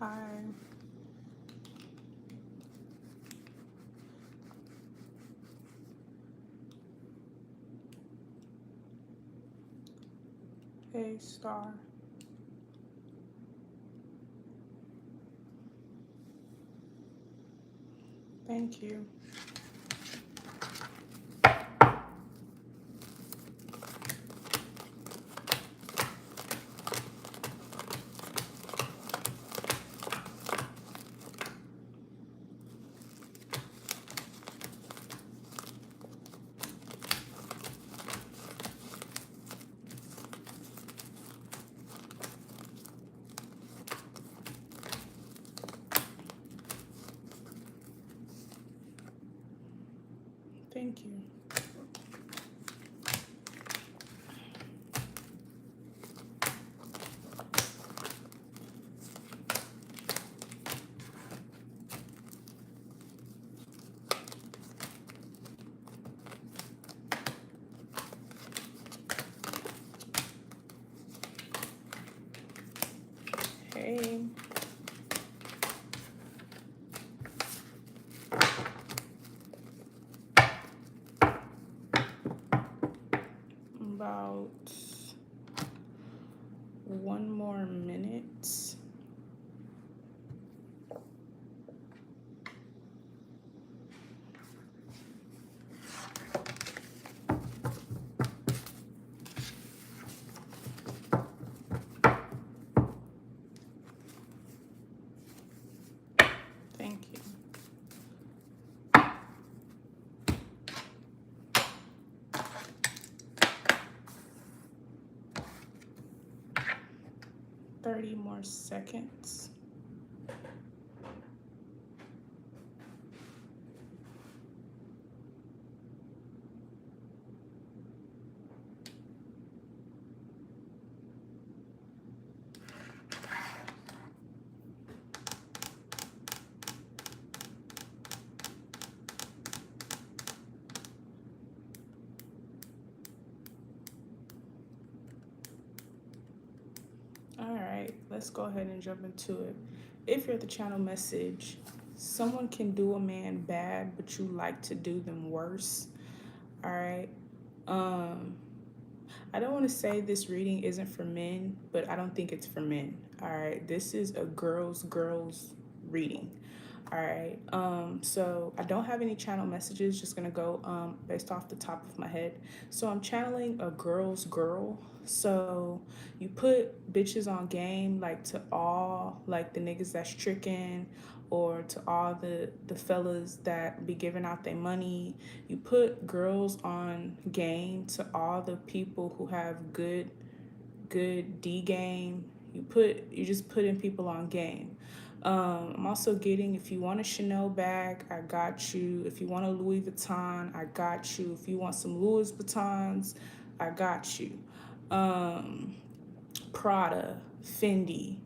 Hi. Hey, Star. Thank you. Thank you. Hey. About 1 more minute. Thank you. Thirty more seconds. All right, let's go ahead and jump into it. If you're at the channel message, someone can do a man bad, but you like to do them worse. All right. Um, I don't want to say this reading isn't for men, but I don't think it's for men. All right. This is a girls reading. All right. So I don't have any channel messages, just gonna go based off the top of my head. So I'm channeling a girl's girl. So you put bitches on game, like to all like the niggas that's tricking, or to all the fellas that be giving out their money. You put girls on game to all the people who have good D game. You just putting people on game. I'm also getting, if you want a Chanel bag, I got you. If you want a Louis Vuitton, I got you. If you want some Louis Vuittons, I got you. Prada, Fendi,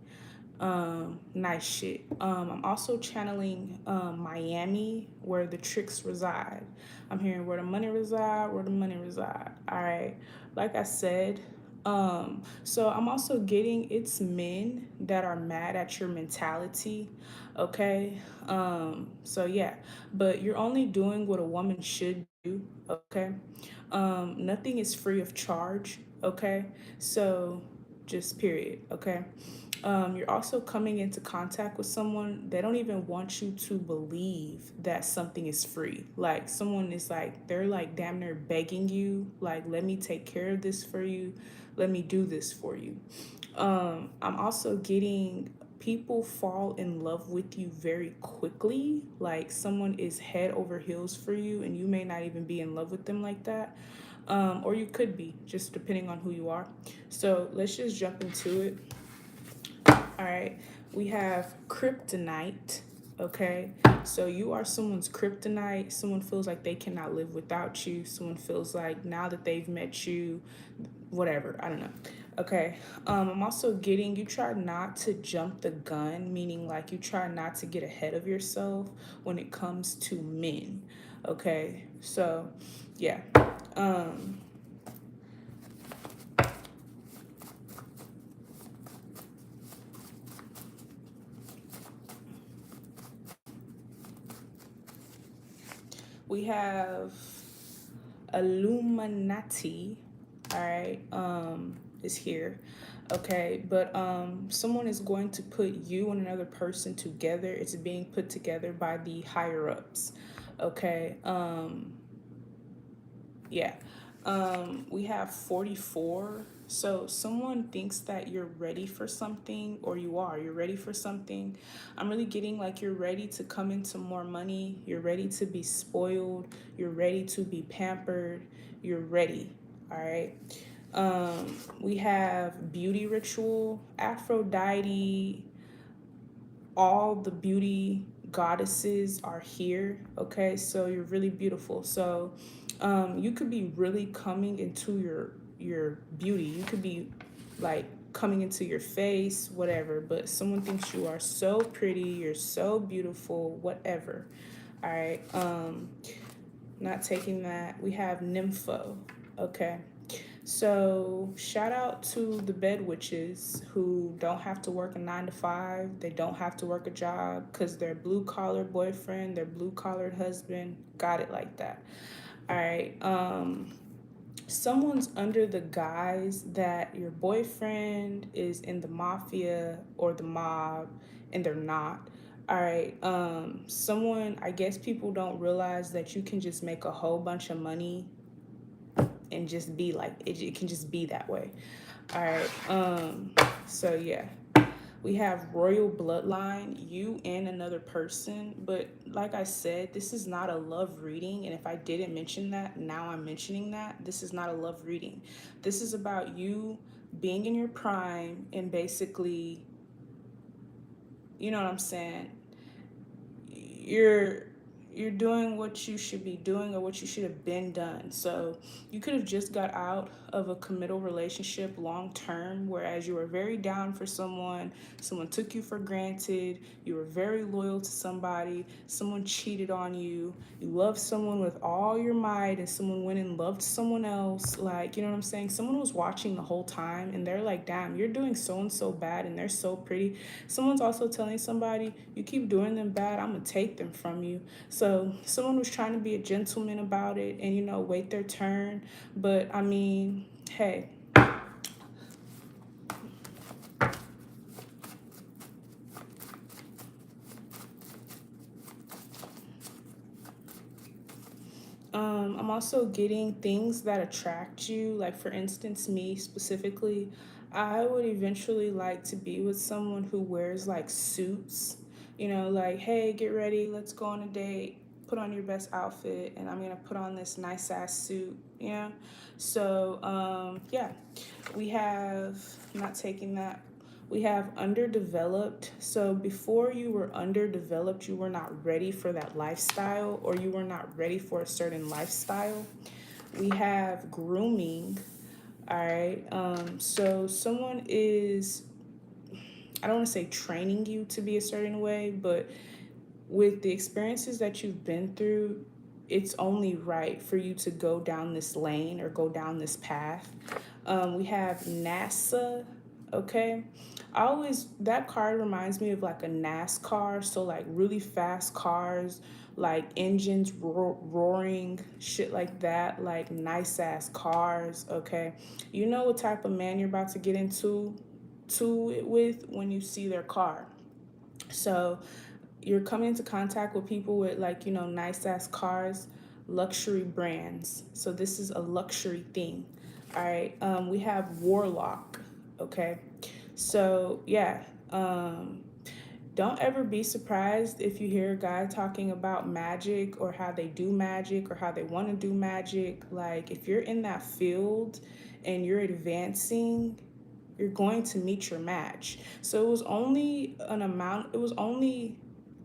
nice shit. I'm also channeling Miami, where the tricks reside. I'm hearing where the money reside, where the money reside. All right. Like I said, so I'm also getting it's men that are mad at your mentality. Okay. So yeah, but you're only doing what a woman should do. Okay. Nothing is free of charge. Okay. So just period. Okay. You're also coming into contact with someone, they don't even want you to believe that something is free. Like someone is like, they're like damn near begging you, like, let me take care of this for you. Let me do this for you. I'm also getting people fall in love with you very quickly. Like someone is head over heels for you, and you may not even be in love with them like that. Or you could be, just depending on who you are. So let's just jump into it. All right, we have Kryptonite. Okay, so you are someone's kryptonite. Someone feels like they cannot live without you. Someone feels like now that they've met you, whatever, I don't know. Okay, I'm also getting you try not to jump the gun, meaning like you try not to get ahead of yourself when it comes to men. Okay, so yeah. Um, We have Illuminati, all right, is here. Okay, but someone is going to put you and another person together. It's being put together by the higher ups. Okay. Yeah. We have 44. So someone thinks that you're ready for something, or you're ready for something. I'm really getting like you're ready to come into more money. You're ready to be spoiled. You're ready to be pampered. You're ready. All right. We have beauty ritual, Aphrodite, all the beauty goddesses are here. Okay, so you're really beautiful. So you could be really coming into your beauty. You could be like coming into your face, whatever, but someone thinks you are so pretty, you're so beautiful, whatever. All right. Not taking that. We have nympho. Okay. So, shout out to the bed witches who don't have to work a 9 to 5. They don't have to work a job because their blue collar boyfriend, their blue collared husband got it like that. All right. Someone's under the guise that your boyfriend is in the mafia or the mob, and they're not. All right. Someone, I guess people don't realize that you can just make a whole bunch of money and just be like it can just be that way. All right. So yeah, we have royal bloodline, you and another person, but like I said, this is not a love reading, and if I didn't mention that, now I'm mentioning that this is not a love reading. This is about you being in your prime and basically, you know what I'm saying, you're you're doing what you should be doing or what you should have been done. So you could have just got out of a committal relationship long term, whereas you were very down for someone took you for granted, you were very loyal to somebody, someone cheated on you, you loved someone with all your might, and someone went and loved someone else. Like, you know what I'm saying? Someone was watching the whole time and they're like, damn, you're doing so and so bad and they're so pretty. Someone's also telling somebody, you keep doing them bad, I'm gonna take them from you. So someone was trying to be a gentleman about it and, you know, wait their turn. But I mean, hey. I'm also getting things that attract you. Like, for instance, me specifically, I would eventually like to be with someone who wears like suits, you know, like, hey, get ready, let's go on a date, put on your best outfit, and I'm gonna put on this nice ass suit, you know? So, yeah, we have, I'm not taking that. We have underdeveloped. So before you were underdeveloped, you were not ready for that lifestyle, or you were not ready for a certain lifestyle. We have grooming. All right. So someone is, I don't want to say training you to be a certain way, but with the experiences that you've been through, it's only right for you to go down this lane or go down this path. We have NASA. Okay. That card reminds me of like a NASCAR. So, like, really fast cars, like engines roaring, shit like that, like nice ass cars. Okay. You know what type of man you're about to get to it with when you see their car. So, you're coming into contact with people with, like, you know, nice ass cars, luxury brands. So this is a luxury thing. All right. We have warlock. Okay. So yeah. Don't ever be surprised if you hear a guy talking about magic or how they do magic or how they want to do magic. Like, if you're in that field and you're advancing, you're going to meet your match. So it was only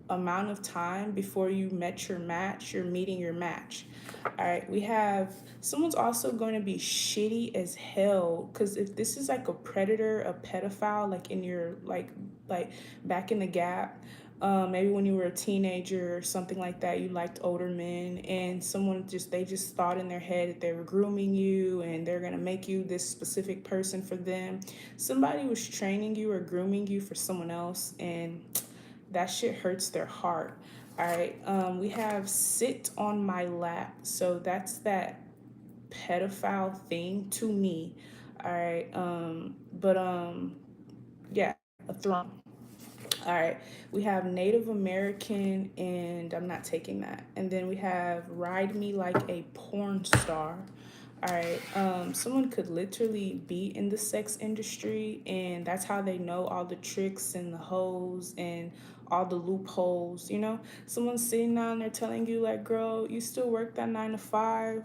amount of time before you met your match, you're meeting your match. All right, we have someone's also going to be shitty as hell, because if this is like a predator, a pedophile, like in your like back in the gap, maybe when you were a teenager or something like that, you liked older men, and they just thought in their head that they were grooming you and they're gonna make you this specific person for them. Somebody was training you or grooming you for someone else, and that shit hurts their heart. All right. We have sit on my lap. So that's that pedophile thing to me. All right. Yeah, a throne. All right. We have Native American, and I'm not taking that. And then we have ride me like a porn star. All right. Someone could literally be in the sex industry, and that's how they know all the tricks and the hoes and all the loopholes. Someone's sitting down there telling you, like, girl, you still work that 9 to 5.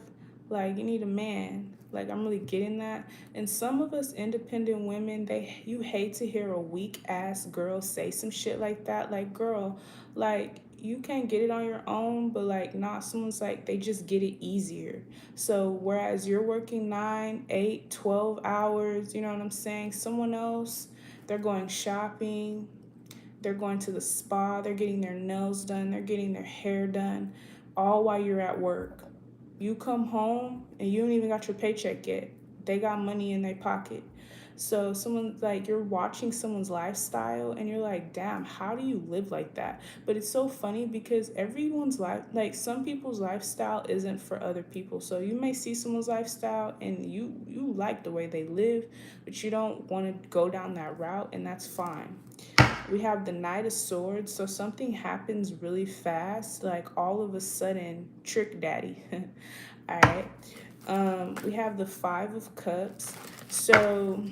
Like, you need a man. Like, I'm really getting that. And some of us independent women, you hate to hear a weak ass girl say some shit like that. Like, girl, like, you can't get it on your own, but like, nah, someone's like, they just get it easier. So whereas you're working 9, 8, 12 hours, you know what I'm saying? Someone else, they're going shopping, they're going to the spa, they're getting their nails done, they're getting their hair done, all while you're at work. You come home and you don't even got your paycheck yet. They got money in their pocket. So someone like you're watching someone's lifestyle and you're like, damn, how do you live like that? But it's so funny because everyone's life, like some people's lifestyle isn't for other people. So you may see someone's lifestyle and you like the way they live, but you don't want to go down that route, and that's fine. We have the Knight of Swords, so something happens really fast, like all of a sudden, Trick Daddy. All right. We have the Five of Cups. So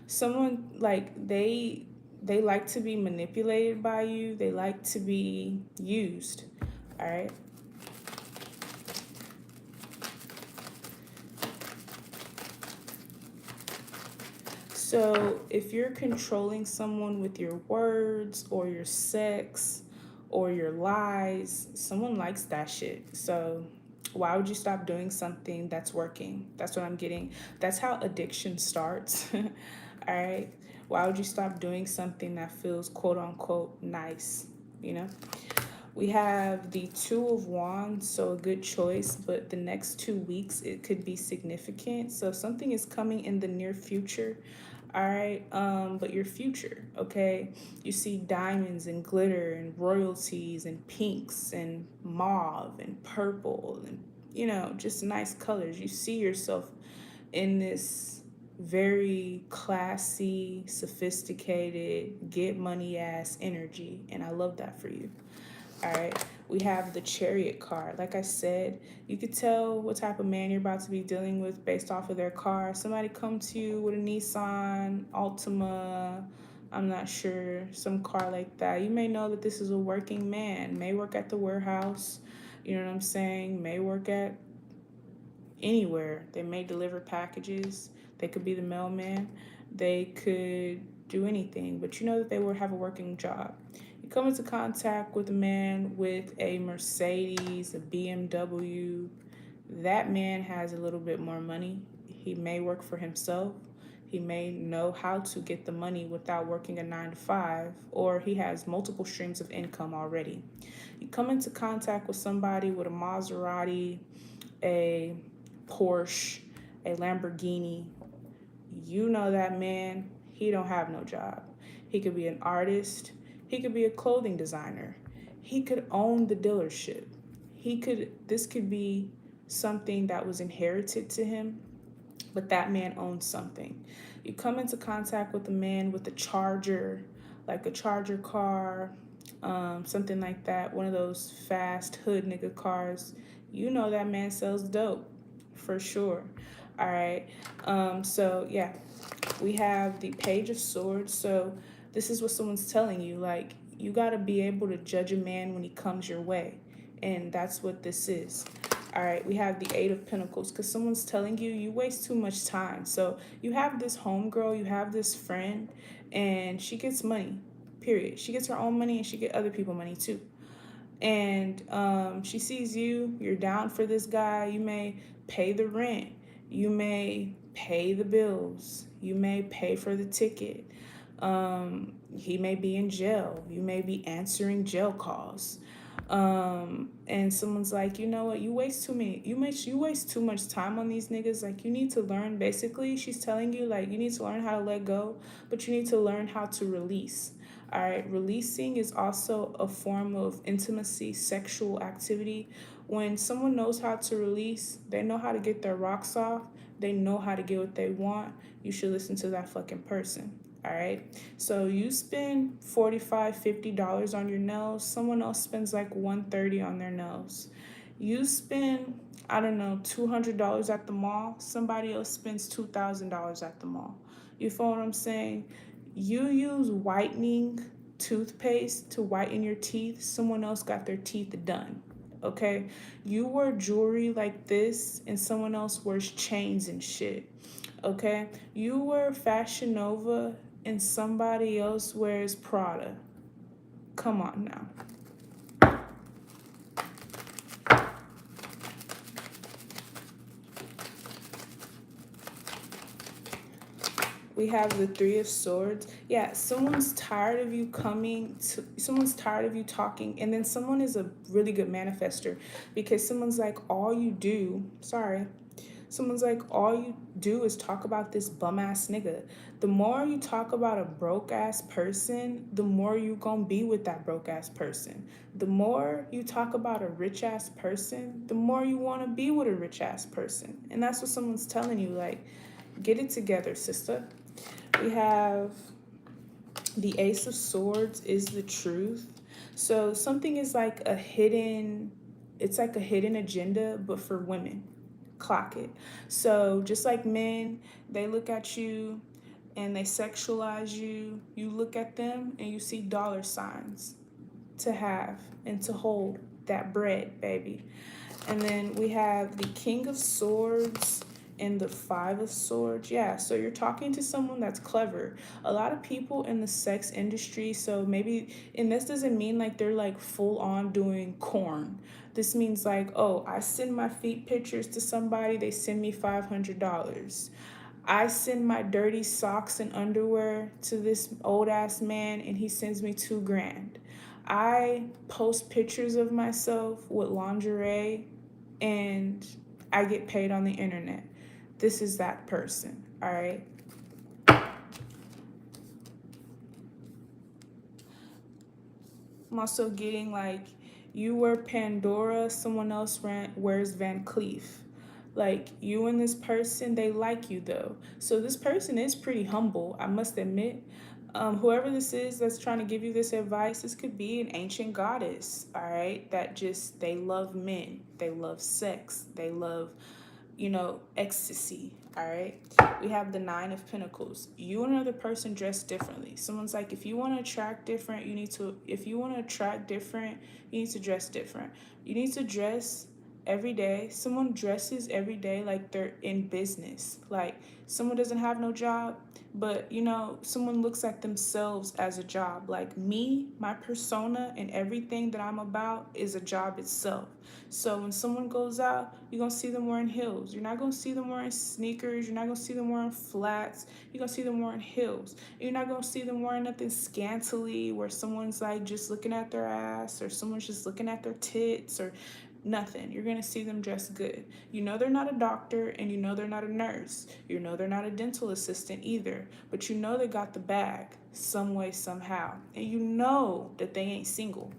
someone like they like to be manipulated by you. They like to be used. All right. So if you're controlling someone with your words or your sex or your lies, someone likes that shit. So why would you stop doing something that's working? That's what I'm getting. That's how addiction starts. All right. Why would you stop doing something that feels quote unquote nice? You know? We have the Two of Wands, so a good choice, but the next 2 weeks it could be significant. So something is coming in the near future. All right, but your future, okay? You see diamonds and glitter and royalties and pinks and mauve and purple and just nice colors. You see yourself in this very classy, sophisticated, get money ass energy, and I love that for you. All right, we have the Chariot card. Like I said, you could tell what type of man you're about to be dealing with based off of their car. Somebody come to you with a Nissan Altima, I'm not sure, some car like that. You may know that this is a working man, may work at the warehouse, you know what I'm saying, may work at anywhere. They may deliver packages. They could be the mailman. They could do anything, but you know that they will have a working job. You come into contact with a man with a Mercedes, a BMW. That man has a little bit more money. He may work for himself. He may know how to get the money without working a 9 to 5, or he has multiple streams of income already. You come into contact with somebody with a Maserati, a Porsche, a Lamborghini, you know that man, he don't have no job. He could be an artist, he could be a clothing designer, he could own the dealership. This could be something that was inherited to him, but that man owns something. You come into contact with a man with a charger, like a charger car, something like that, one of those fast hood nigga cars. You know that man sells dope for sure. All right. So yeah, we have the Page of Swords. So this is what someone's telling you. Like, you got to be able to judge a man when he comes your way. And that's what this is. All right, we have the Eight of Pentacles because someone's telling you you waste too much time. So you have this homegirl, you have this friend, and she gets money, period. She gets her own money and she get other people money too. And she sees you're down for this guy. You may pay the rent, you may pay the bills, you may pay for the ticket. He may be in jail, you may be answering jail calls. And someone's like, you know what, you waste too much time on these niggas. Like, you need to learn. Basically, she's telling you, like, you need to learn how to let go, but you need to learn how to release. All right, releasing is also a form of intimacy, sexual activity. When someone knows how to release, they know how to get their rocks off, they know how to get what they want. You should listen to that fucking person. All right. So you spend $45, $50 on your nails. Someone else spends like $130 on their nails. You spend, I don't know, $200 at the mall. Somebody else spends $2,000 at the mall. You feel what I'm saying? You use whitening toothpaste to whiten your teeth. Someone else got their teeth done. Okay? You wear jewelry like this, and someone else wears chains and shit. Okay? You wear Fashion Nova and somebody else wears Prada. Come on now. We have the Three of Swords. Yeah, someone's tired of you someone's tired of you talking, and then someone is a really good manifester because someone's like, someone's like, all you do is talk about this bum ass nigga. The more you talk about a broke ass person, the more you gonna be with that broke ass person. The more you talk about a rich ass person, the more you wanna be with a rich ass person. And that's what someone's telling you, like, get it together, sister. We have the Ace of Swords is the truth. So something is like it's like a hidden agenda, but for women. Clock it. So just like men, they look at you and they sexualize you. You look at them and you see dollar signs to have and to hold that bread, baby. And then we have the King of Swords and the Five of Swords. Yeah, so you're talking to someone that's clever. A lot of people in the sex industry, so maybe, and this doesn't mean like they're like full on doing corn. This means like, oh, I send my feet pictures to somebody, they send me $500. I send my dirty socks and underwear to this old ass man and he sends me $2,000. I post pictures of myself with lingerie and I get paid on the internet. This is that person, all right? I'm also getting like, you wear Pandora, someone else wears Van Cleef. Like, you and this person, they like you though. So this person is pretty humble, I must admit. Whoever this is that's trying to give you this advice, this could be an ancient goddess, all right? That just, they love men, they love sex, they love, ecstasy, all right? We have the Nine of Pentacles. You and another person dress differently. Someone's like, if you want to attract different, you need to dress different. You need to dress every day. Someone dresses every day like they're in business. Like, someone doesn't have no job, but someone looks at themselves as a job. Like me, my persona and everything that I'm about is a job itself. So when someone goes out, you're gonna see them wearing heels. You're not gonna see them wearing sneakers. You're not gonna see them wearing flats. You're gonna see them wearing heels. You're not gonna see them wearing nothing scantily where someone's like just looking at their ass or someone's just looking at their tits or nothing. You're gonna see them dressed good. You know they're not a doctor and you know they're not a nurse. You know they're not a dental assistant either, but you know they got the bag some way, somehow. And you know that they ain't single.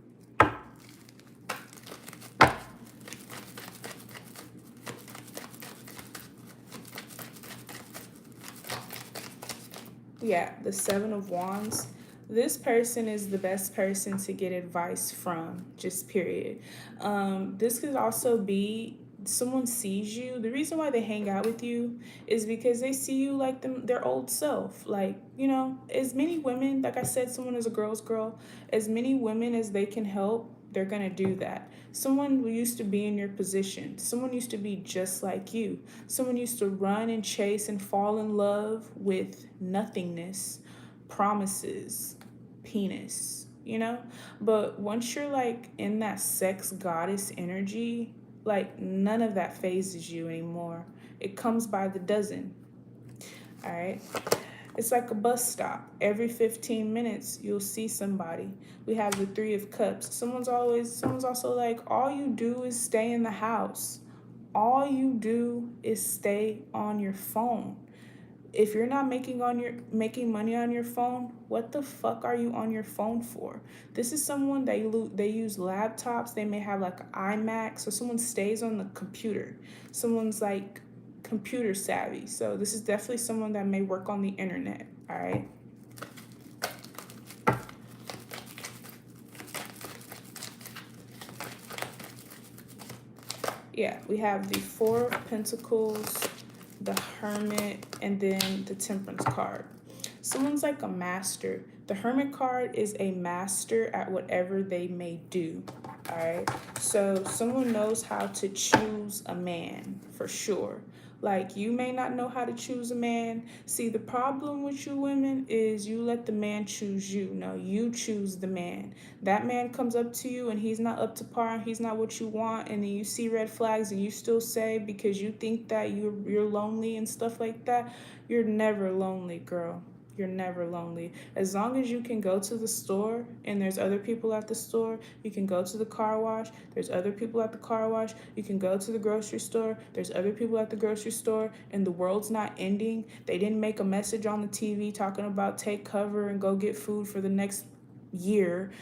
Yeah, the Seven of Wands. This person is the best person to get advice from, just period. This could also be someone sees you. The reason why they hang out with you is because they see you like their old self. Like, as many women, like I said, someone is a girl's girl. As many women as they can help, they're going to do that. Someone who used to be in your position. Someone used to be just like you. Someone used to run and chase and fall in love with nothingness, promises, penis, But once you're like in that sex goddess energy, like none of that phases you anymore. It comes by the dozen. All right. It's like a bus stop. Every 15 minutes, you'll see somebody. We have the Three of Cups. Someone's also like, all you do is stay in the house. All you do is stay on your phone. If you're not making money on your phone, what the fuck are you on your phone for? This is someone that they use laptops. They may have like an iMac, so someone stays on the computer. Someone's like computer savvy. So this is definitely someone that may work on the internet. All right. Yeah, we have the Four of Pentacles, the Hermit, and then the Temperance card. Someone's like a master. The Hermit card is a master at whatever they may do. All right. So someone knows how to choose a man for sure. Like, you may not know how to choose a man. See, the problem with you women is you let the man choose you. No, you choose the man. That man comes up to you and he's not up to par, and he's not what you want, and then you see red flags and you still say, because you think that you're lonely and stuff like that. You're never lonely, girl. You're never lonely. As long as you can go to the store and there's other people at the store, you can go to the car wash, there's other people at the car wash, you can go to the grocery store, there's other people at the grocery store, and the world's not ending. They didn't make a message on the TV talking about take cover and go get food for the next year.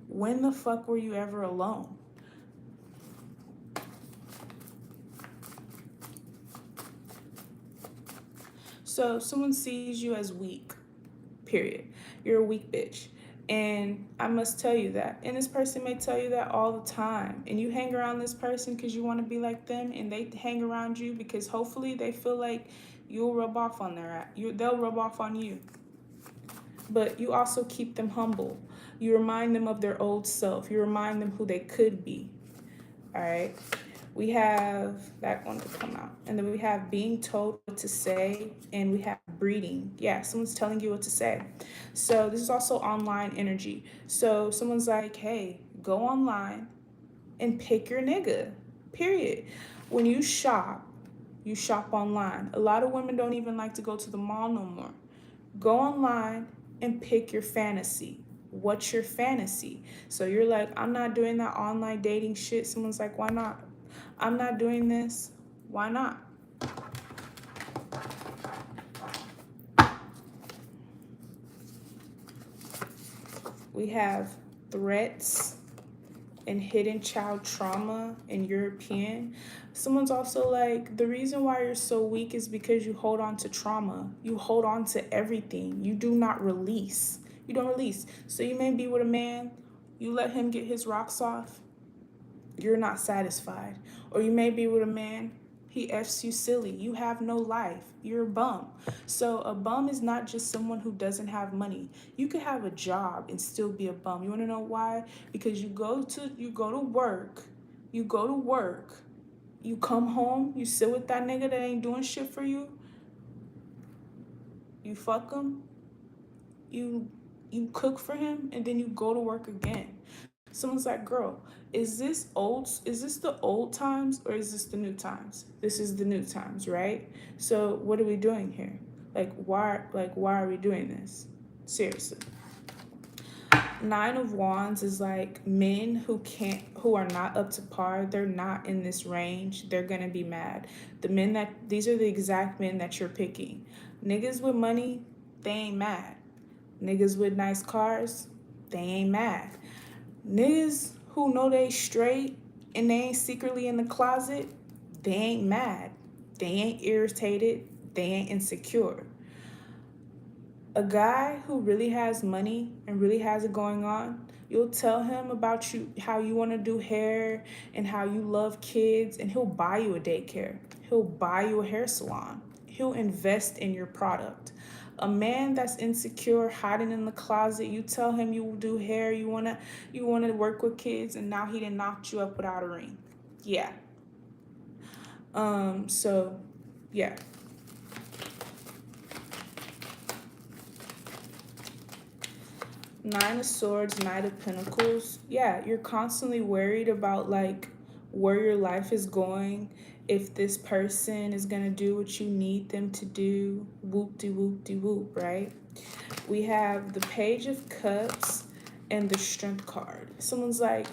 When the fuck were you ever alone? So someone sees you as weak, period. You're a weak bitch. And I must tell you that. And this person may tell you that all the time. And you hang around this person because you want to be like them, and they hang around you because hopefully they feel like you'll rub off on they'll rub off on you. But you also keep them humble. You remind them of their old self. You remind them who they could be. All right. We have that one to come out. And then we have being told what to say, and we have breeding. Yeah, someone's telling you what to say. So this is also online energy. So someone's like, hey, go online and pick your nigga, period. When you shop online. A lot of women don't even like to go to the mall no more. Go online and pick your fantasy. What's your fantasy? So you're like, I'm not doing that online dating shit. Someone's like, why not? I'm not doing this. Why not? We have threats and hidden child trauma and European. Someone's also like, the reason why you're so weak is because you hold on to trauma. You hold on to everything. You do not release. You don't release. So you may be with a man, you let him get his rocks off, you're not satisfied. Or you may be with a man, he F's you silly. You have no life. You're a bum. So a bum is not just someone who doesn't have money. You could have a job and still be a bum. You want to know why? Because you go to work, you come home, you sit with that nigga that ain't doing shit for you, you fuck him, you cook for him, and then you go to work again. Someone's like, girl, is this the old times or is this the new times? This is the new times, right? So what are we doing here? Why are we doing this? Seriously. Nine of Wands is like men who are not up to par. They're not in this range. They're gonna be mad. These are the exact men that you're picking. Niggas with money, they ain't mad. Niggas with nice cars, they ain't mad. Niggas who know they straight and they ain't secretly in the closet, they ain't mad. They ain't irritated. They ain't insecure. A guy who really has money and really has it going on, you'll tell him about how you want to do hair and how you love kids, and he'll buy you a daycare. He'll buy you a hair salon. He'll invest in your product. A man that's insecure, hiding in the closet, you tell him you will do hair, you wanna work with kids, and now he done knocked you up without a ring. Yeah. So yeah. Nine of Swords, Knight of Pentacles. Yeah, you're constantly worried about like where your life is going, If this person is going to do what you need them to do, whoop-de-whoop-de-whoop, right? We have the Page of Cups and the Strength card. Someone's like,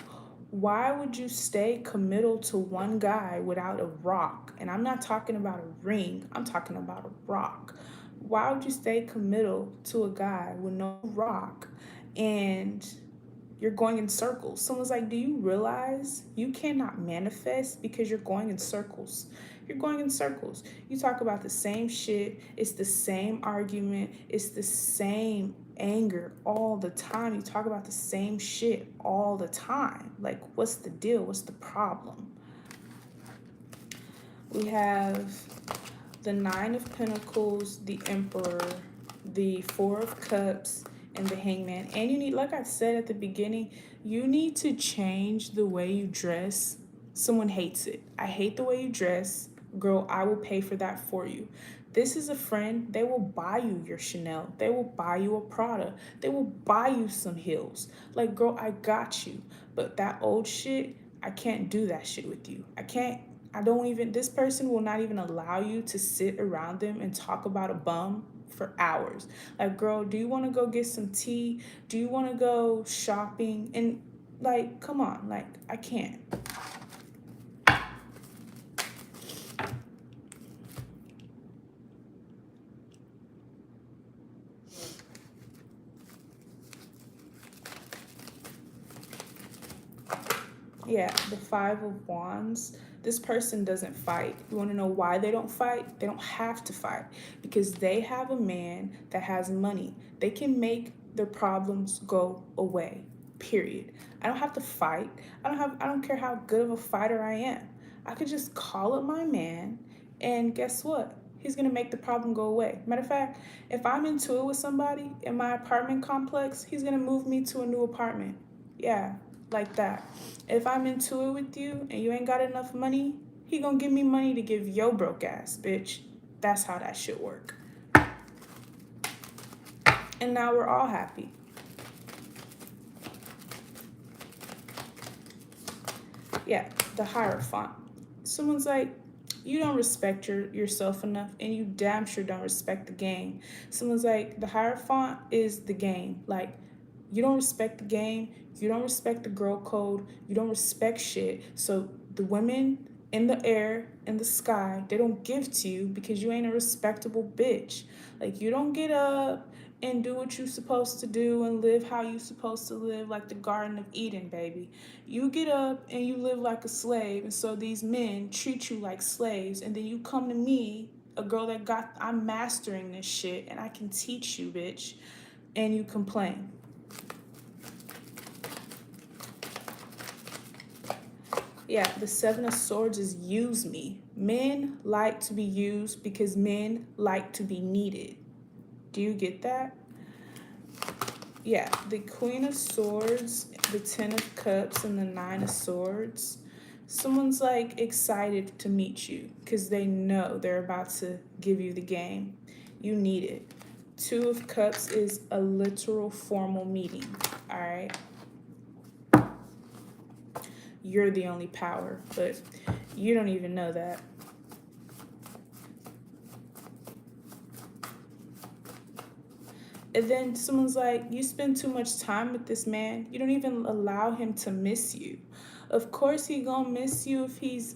why would you stay committal to one guy without a rock? And I'm not talking about a ring, I'm talking about a rock. Why would you stay committal to a guy with no rock and you're going in circles? Someone's like, do you realize you cannot manifest because you're going in circles? You're going in circles. You talk about the same shit. It's the same argument. It's the same anger all the time. You talk about the same shit all the time. Like, what's the deal? What's the problem? We have the Nine of Pentacles, the Emperor, the Four of Cups, and the Hangman. And you need, like I said at the beginning, you need to change the way you dress. Someone hates it. I hate the way you dress. Girl, I will pay for that for you. This is a friend. They will buy you your Chanel. They will buy you a Prada. They will buy you some heels. Like, girl, I got you. But that old shit, I can't do that shit with you. This person will not even allow you to sit around them and talk about a bum for hours. Like, girl, do you want to go get some tea? Do you want to go shopping? And like, come on, like, I can't. Yeah, the Five of Wands. This person doesn't fight. You want to know why they don't fight? They don't have to fight because they have a man that has money. They can make their problems go away. Period. I don't have to fight. I don't care how good of a fighter I am. I could just call up my man and guess what? He's going to make the problem go away. Matter of fact, if I'm into it with somebody in my apartment complex, he's going to move me to a new apartment. Yeah, like that. If I'm into it with you and you ain't got enough money, he gonna give me money to give your broke ass, bitch. That's how that shit work. And now we're all happy. Yeah, the Hierophant. Someone's like, you don't respect yourself enough and you damn sure don't respect the game. Someone's like, the Hierophant is the game. Like, you don't respect the game. You don't respect the girl code. You don't respect shit. So the women in the air, in the sky, they don't give to you because you ain't a respectable bitch. Like, you don't get up and do what you're supposed to do and live how you're supposed to live, like the Garden of Eden, baby. You get up and you live like a slave, and so these men treat you like slaves, and then you come to me, a girl I'm mastering this shit, and I can teach you, bitch, and you complain. Yeah, the Seven of Swords is use me. Men like to be used because men like to be needed. Do you get that? Yeah, the Queen of Swords, the Ten of Cups, and the Nine of Swords. Someone's like excited to meet you because they know they're about to give you the game. You need it. Two of Cups is a literal formal meeting, all right? You're the only power, but you don't even know that. And then someone's like, you spend too much time with this man. You don't even allow him to miss you. Of course he gonna miss you if he's,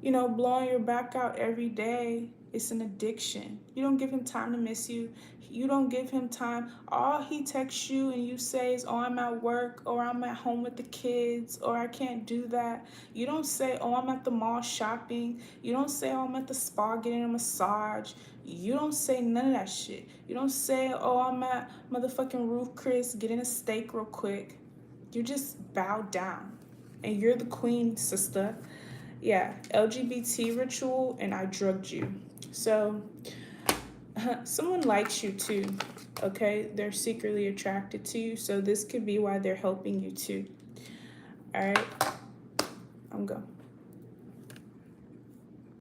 blowing your back out every day. It's an addiction. You don't give him time to miss you. You don't give him time. All he texts you and you say is, oh, I'm at work, or I'm at home with the kids, or I can't do that. You don't say, oh, I'm at the mall shopping. You don't say, oh, I'm at the spa getting a massage. You don't say none of that shit. You don't say, oh, I'm at motherfucking Ruth Chris getting a steak real quick. You just bow down. And you're the queen, sister. Yeah, LGBT ritual, and I drugged you. So someone likes you too, okay? They're secretly attracted to you, so this could be why they're helping you too. All right, I'm going.